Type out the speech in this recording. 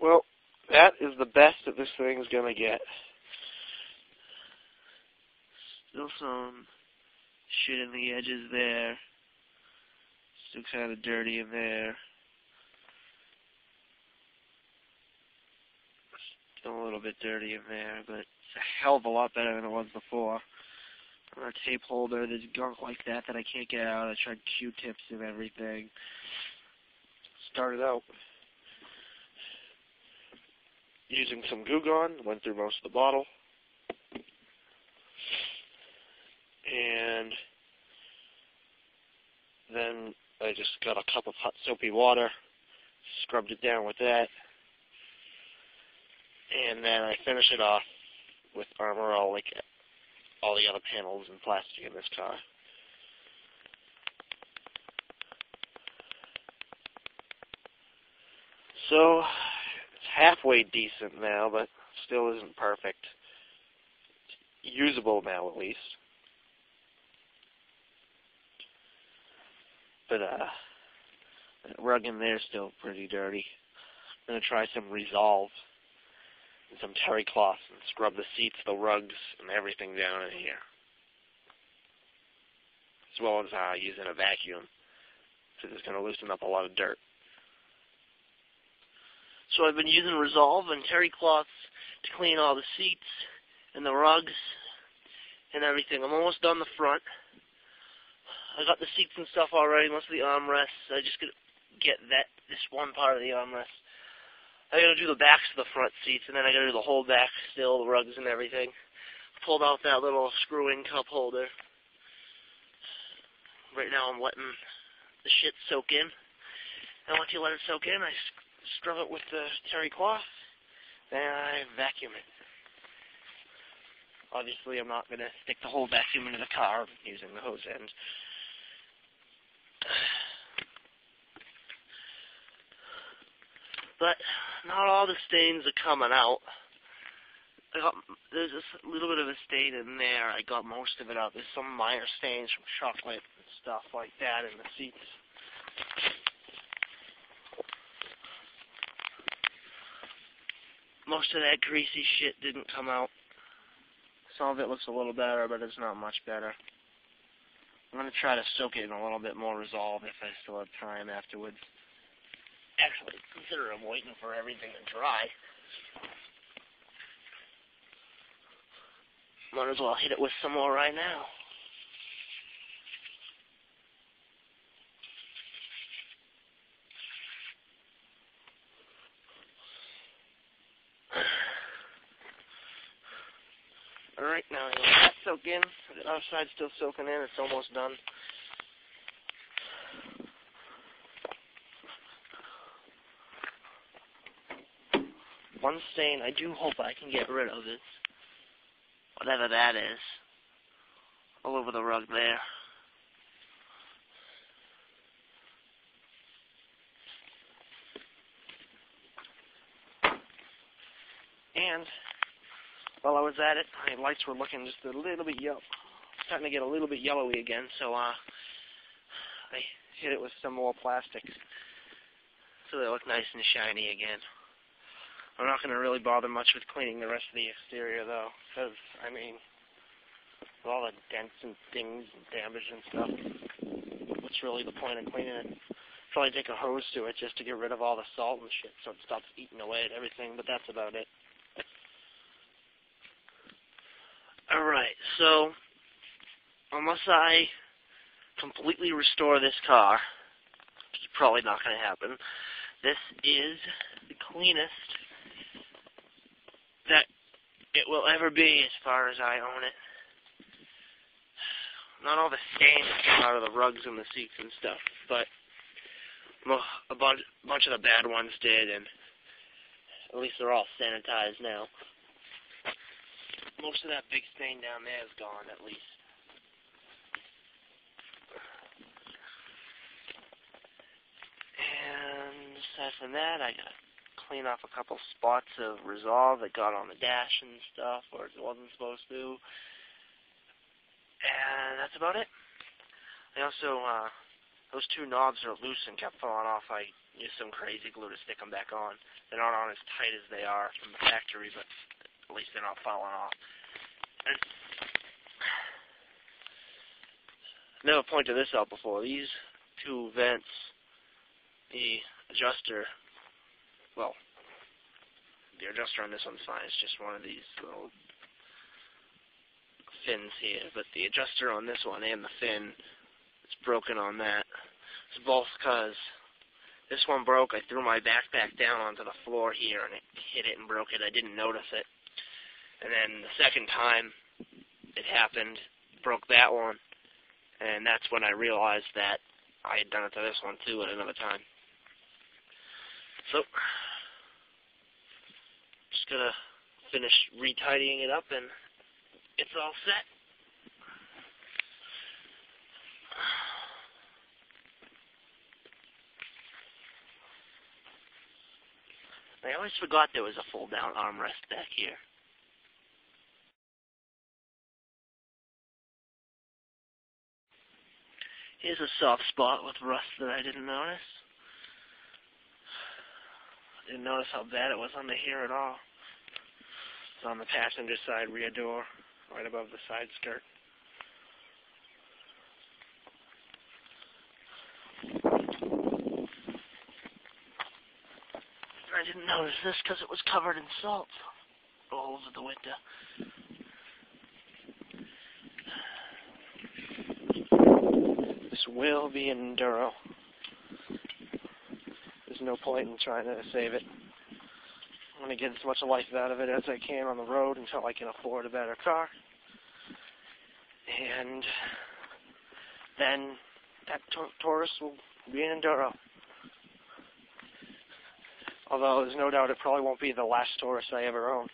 Well, that is the best that this thing's gonna get. Still some shit in the edges there. Still kind of dirty in there. Still a little bit dirty in there, but it's a hell of a lot better than it was before. On a tape holder, there's gunk like that I can't get out. I tried Q-tips and everything. Started out using some Goo Gone, went through most of the bottle. And then I just got a cup of hot soapy water, scrubbed it down with that, and then I finish it off with Armor All, like all the other panels and plastic in this car. So, it's halfway decent now, but still isn't perfect. It's usable now, at least. But, that rug in there is still pretty dirty. I'm going to try some Resolve and some terry cloth and scrub the seats, the rugs, and everything down in here. As well as using a vacuum, because it's going to loosen up a lot of dirt. So I've been using Resolve and terry cloths to clean all the seats and the rugs and everything. I'm almost done the front. I got the seats and stuff already, most of the armrests. I just gotta get this one part of the armrest. I gotta do the backs of the front seats, and then I gotta do the whole back still, the rugs and everything. Pulled out that little screw-in cup holder. Right now I'm letting the shit soak in. And once you let it soak in, I scrub it with the terry cloth, then I vacuum it. Obviously, I'm not going to stick the whole vacuum into the car using the hose end. But not all the stains are coming out. There's a little bit of a stain in there. I got most of it out. There's some minor stains from chocolate and stuff like that in the seats. Most of that greasy shit didn't come out. Some of it looks a little better, but it's not much better. I'm going to try to soak it in a little bit more Resolve if I still have time afterwards. Actually, consider I'm waiting for everything to dry. Might as well hit it with some more right now. Alright, now I let that soak in. The other side's still soaking in. It's almost done. One stain I do hope I can get rid of is whatever that is. All over the rug there. And while I was at it, my lights were looking just a little bit yellow. Starting to get a little bit yellowy again, so I hit it with some more plastic so they look nice and shiny again. I'm not going to really bother much with cleaning the rest of the exterior, though, because, I mean, with all the dents and things and damage and stuff, what's really the point of cleaning it? Probably take a hose to it just to get rid of all the salt and shit so it stops eating away at everything, but that's about it. Alright, so, unless I completely restore this car, which is probably not going to happen, this is the cleanest that it will ever be as far as I own it. Not all the stains came out of the rugs and the seats and stuff, but a bunch of the bad ones did, and at least they're all sanitized now. Most of that big stain down there is gone, at least. And aside from that, I got to clean off a couple spots of Resolve that got on the dash and stuff, or it wasn't supposed to. And that's about it. I also those two knobs are loose and kept falling off. I used some crazy glue to stick them back on. They're not on as tight as they are from the factory, but at least they're not falling off. And I never pointed this out before. These two vents, the adjuster, well, the adjuster on this one's fine. It's just one of these little fins here. But the adjuster on this one and the fin, it's broken on that. It's both because this one broke. I threw my backpack down onto the floor here, and it hit it and broke it. I didn't notice it. And then the second time it happened, broke that one. And that's when I realized that I had done it to this one, too, at another time. So, just going to finish retidying it up, and it's all set. I always forgot there was a fold-down armrest back here. Here's a soft spot with rust that I didn't notice. I didn't notice how bad it was under here at all. It's on the passenger side rear door, right above the side skirt. I didn't notice this because it was covered in salt all over the window. This will be an Enduro. There's no point in trying to save it. I'm going to get as much life out of it as I can on the road until I can afford a better car. And then that Taurus will be an Enduro. Although there's no doubt it probably won't be the last Taurus I ever own.